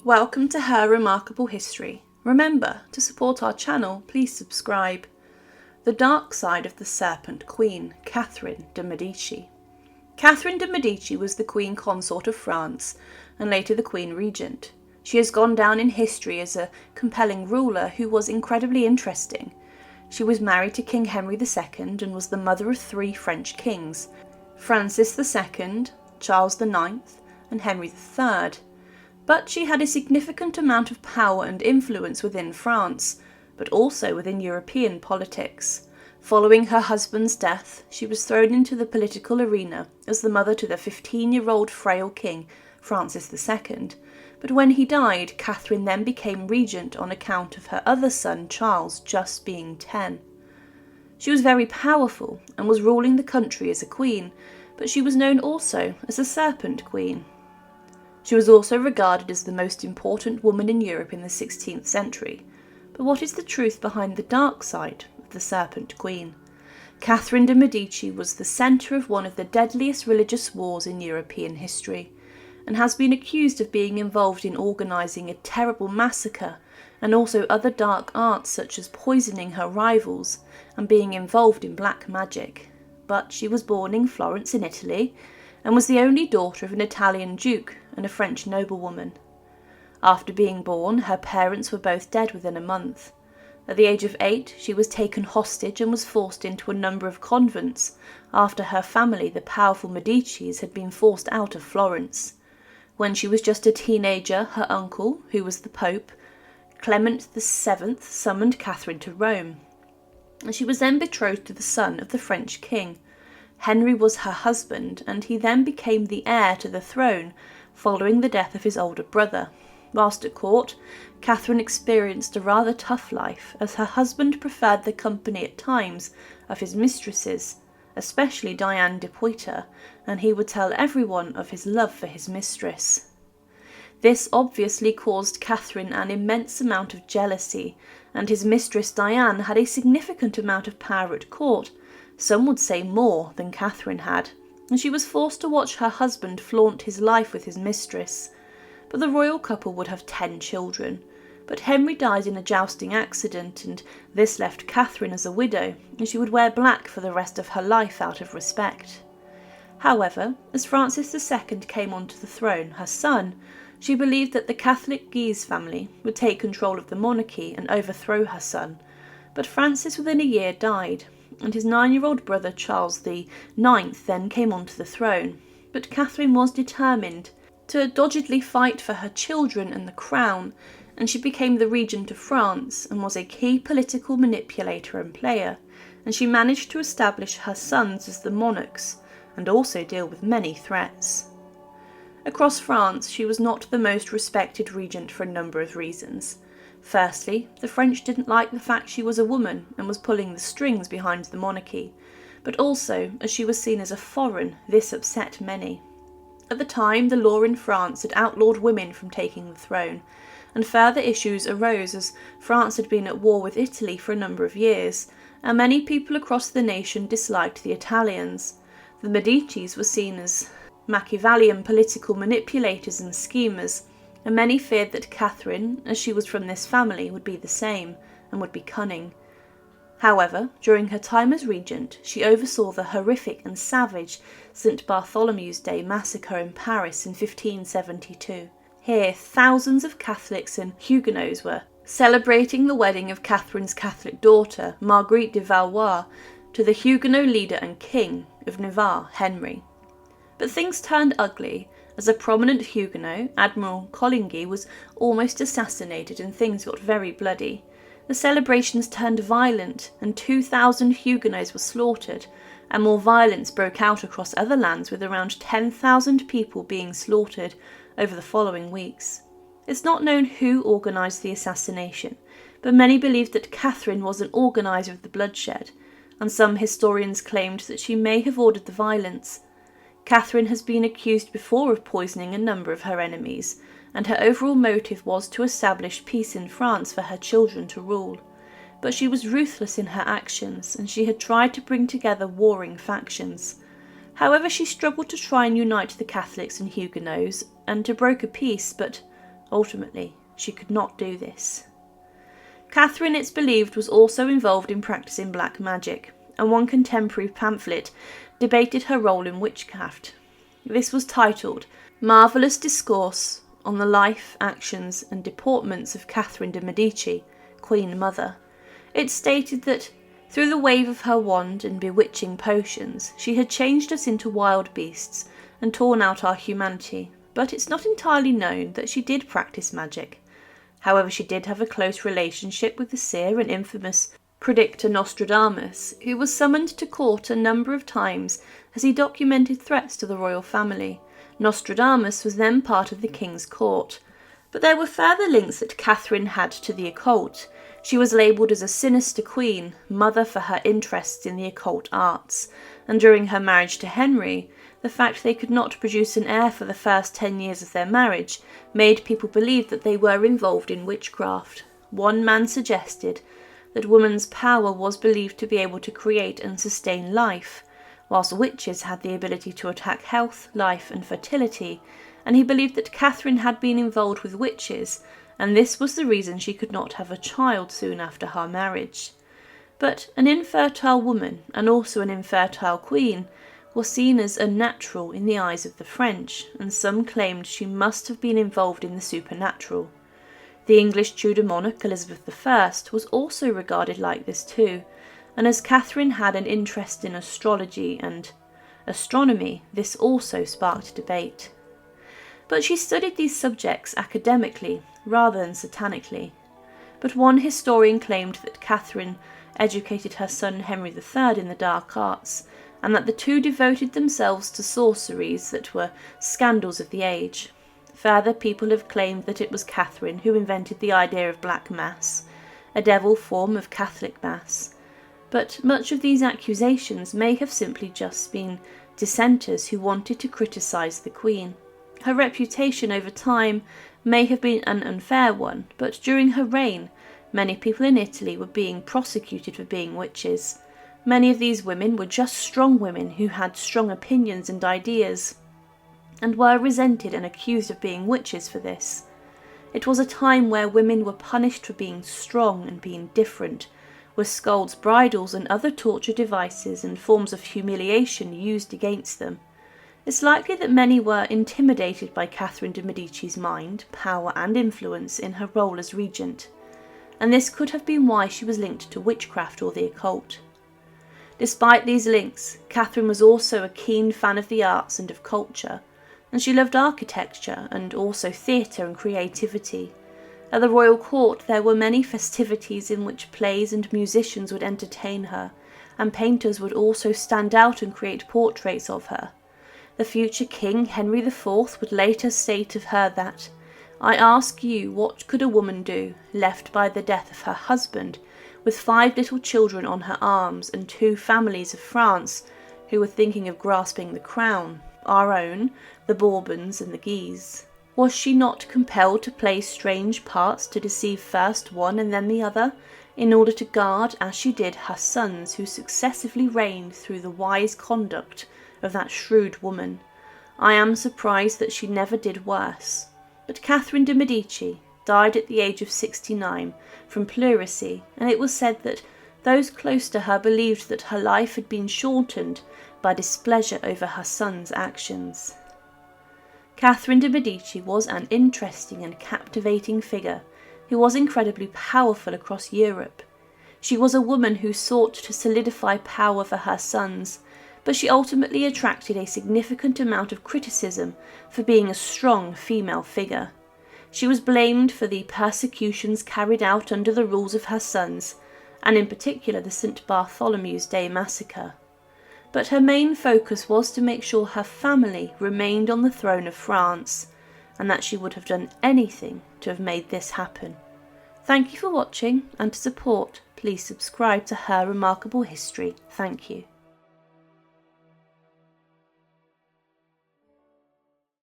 Welcome to Her Remarkable History. Remember, to support our channel, please subscribe. The dark side of the Serpent Queen, Catherine de' Medici. Catherine de' Medici was the Queen Consort of France and later the Queen Regent. She has gone down in history as a compelling ruler who was incredibly interesting. She was married to King Henry II and was the mother of 3 French kings, Francis II, Charles IX and Henry III. But she had a significant amount of power and influence within France, but also within European politics. Following her husband's death, she was thrown into the political arena as the mother to the 15-year-old frail king, Francis II. But when he died, Catherine then became regent on account of her other son, Charles, just being 10. She was very powerful and was ruling the country as a queen, but she was known also as a Serpent Queen. She was also regarded as the most important woman in Europe in the 16th century. But what is the truth behind the dark side of the Serpent Queen? Catherine de' Medici was the centre of one of the deadliest religious wars in European history, and has been accused of being involved in organising a terrible massacre and also other dark arts such as poisoning her rivals and being involved in black magic. But she was born in Florence in Italy and was the only daughter of an Italian duke and a French noblewoman. After being born, her parents were both dead within a month. At the age of 8, she was taken hostage and was forced into a number of convents after her family, the powerful Medicis, had been forced out of Florence. When she was just a teenager, her uncle, who was the Pope, Clement VII, summoned Catherine to Rome, and she was then betrothed to the son of the French king. Henry was her husband, and he then became the heir to the throne following the death of his older brother. Whilst at court, Catherine experienced a rather tough life, as her husband preferred the company at times of his mistresses, especially Diane de Poitiers, and he would tell everyone of his love for his mistress. This obviously caused Catherine an immense amount of jealousy, and his mistress Diane had a significant amount of power at court, some would say more than Catherine had, and she was forced to watch her husband flaunt his life with his mistress. But the royal couple would have 10 children. But Henry died in a jousting accident, and this left Catherine as a widow, and she would wear black for the rest of her life out of respect. However, as Francis II came onto the throne, her son, she believed that the Catholic Guise family would take control of the monarchy and overthrow her son. But Francis within a year died, and his 9-year-old brother Charles IX then came onto the throne. But Catherine was determined to doggedly fight for her children and the crown, and she became the regent of France and was a key political manipulator and player, and she managed to establish her sons as the monarchs and also deal with many threats. Across France, she was not the most respected regent for a number of reasons. Firstly, the French didn't like the fact she was a woman and was pulling the strings behind the monarchy, but also, as she was seen as a foreign, this upset many. At the time, the law in France had outlawed women from taking the throne, and further issues arose as France had been at war with Italy for a number of years, and many people across the nation disliked the Italians. The Medicis were seen as Machiavellian political manipulators and schemers, and many feared that Catherine, as she was from this family, would be the same, and would be cunning. However, during her time as regent, she oversaw the horrific and savage St. Bartholomew's Day massacre in Paris in 1572. Here, thousands of Catholics and Huguenots were celebrating the wedding of Catherine's Catholic daughter, Marguerite de Valois, to the Huguenot leader and king of Navarre, Henry. But things turned ugly, as a prominent Huguenot, Admiral Coligny, was almost assassinated and things got very bloody. The celebrations turned violent, and 2,000 Huguenots were slaughtered, and more violence broke out across other lands, with around 10,000 people being slaughtered over the following weeks. It's not known who organised the assassination, but many believe that Catherine was an organiser of the bloodshed, and some historians claimed that she may have ordered the violence. Catherine has been accused before of poisoning a number of her enemies, and her overall motive was to establish peace in France for her children to rule. But she was ruthless in her actions, and she had tried to bring together warring factions. However, she struggled to try and unite the Catholics and Huguenots, and to broker peace, but Ultimately, she could not do this. Catherine, it's believed, was also involved in practicing black magic, and one contemporary pamphlet debated her role in witchcraft. This was titled Marvellous Discourse on the Life, Actions and Deportments of Catherine de' Medici, Queen Mother. It stated that, through the wave of her wand and bewitching potions, she had changed us into wild beasts and torn out our humanity, but it's not entirely known that she did practice magic. However, she did have a close relationship with the seer and infamous predictor Nostradamus, who was summoned to court a number of times as he documented threats to the royal family. Nostradamus was then part of the king's court. But there were further links that Catherine had to the occult. She was labelled as a sinister queen, mother for her interests in the occult arts, and during her marriage to Henry, the fact they could not produce an heir for the first 10 years of their marriage made people believe that they were involved in witchcraft. One man suggested that woman's power was believed to be able to create and sustain life, whilst witches had the ability to attack health, life and fertility, and he believed that Catherine had been involved with witches, and this was the reason she could not have a child soon after her marriage. But an infertile woman, and also an infertile queen, was seen as unnatural in the eyes of the French, and some claimed she must have been involved in the supernatural. The English Tudor monarch Elizabeth I was also regarded like this too, and as Catherine had an interest in astrology and astronomy, this also sparked debate. But she studied these subjects academically rather than satanically. But one historian claimed that Catherine educated her son Henry III in the dark arts, and that the two devoted themselves to sorceries that were scandals of the age. Further, people have claimed that it was Catherine who invented the idea of Black Mass, a devil form of Catholic Mass. But much of these accusations may have simply just been dissenters who wanted to criticise the Queen. Her reputation over time may have been an unfair one, but during her reign, many people in Italy were being prosecuted for being witches. Many of these women were just strong women who had strong opinions and ideas, and were resented and accused of being witches for this. It was a time where women were punished for being strong and being different, with scolds' bridles and other torture devices and forms of humiliation used against them. It's likely that many were intimidated by Catherine de' Medici's mind, power and influence in her role as regent, and this could have been why she was linked to witchcraft or the occult. Despite these links, Catherine was also a keen fan of the arts and of culture, and she loved architecture and also theatre and creativity. At the royal court there were many festivities in which plays and musicians would entertain her, and painters would also stand out and create portraits of her. The future king, Henry IV, would later state of her that, "I ask you, what could a woman do, left by the death of her husband, with 5 little children on her arms and 2 families of France who were thinking of grasping the crown, our own, the Bourbons and the Guises? Was she not compelled to play strange parts to deceive first one and then the other, in order to guard, as she did, her sons who successively reigned through the wise conduct of that shrewd woman? I am surprised that she never did worse." But Catherine de' Medici died at the age of 69 from pleurisy, and it was said that those close to her believed that her life had been shortened by displeasure over her son's actions. Catherine de' Medici was an interesting and captivating figure who was incredibly powerful across Europe. She was a woman who sought to solidify power for her sons, but she ultimately attracted a significant amount of criticism for being a strong female figure. She was blamed for the persecutions carried out under the rules of her sons, and in particular the St. Bartholomew's Day massacre. But her main focus was to make sure her family remained on the throne of France, and that she would have done anything to have made this happen. Thank you for watching, and to support, please subscribe to Her Remarkable History. Thank you.